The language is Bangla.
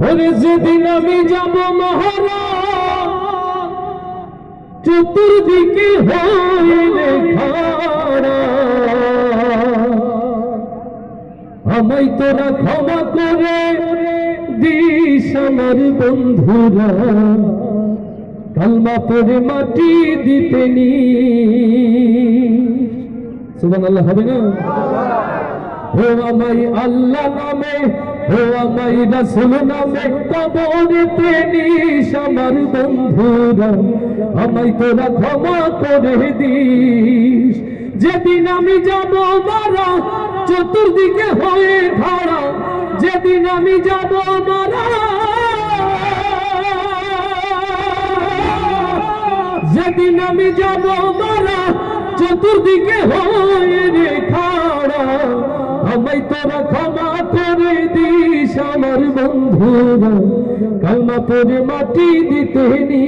ওরে যেদিন আমি যাব মহারা চতুর্দিকে হয়ে খাড়া, আমায় তোরা ক্ষমা করে দিস আমার বন্ধুরা, কালমা পড়ে মাটি দিতে নি। সুবহানাল্লাহ হবে না? ও আমায় আল্লাহ নামে, ও আমায় রাসূল নামে কবরেতে নিস আমার বন্ধুরা, আমায় তোরা ক্ষমা করে দিস। যেদিন আমি যাব মারা চতুর্দিকে হয়ে খাড়া, যেদিন আমি যাব মারা, যেদিন আমি যাব মারা চতুর্দিকে হয়ে রে খাড়া, আমায় তোরা ক্ষমা করে দিস আমার বন্ধুরা, কালমা পড়ে মাটি দিতে নি।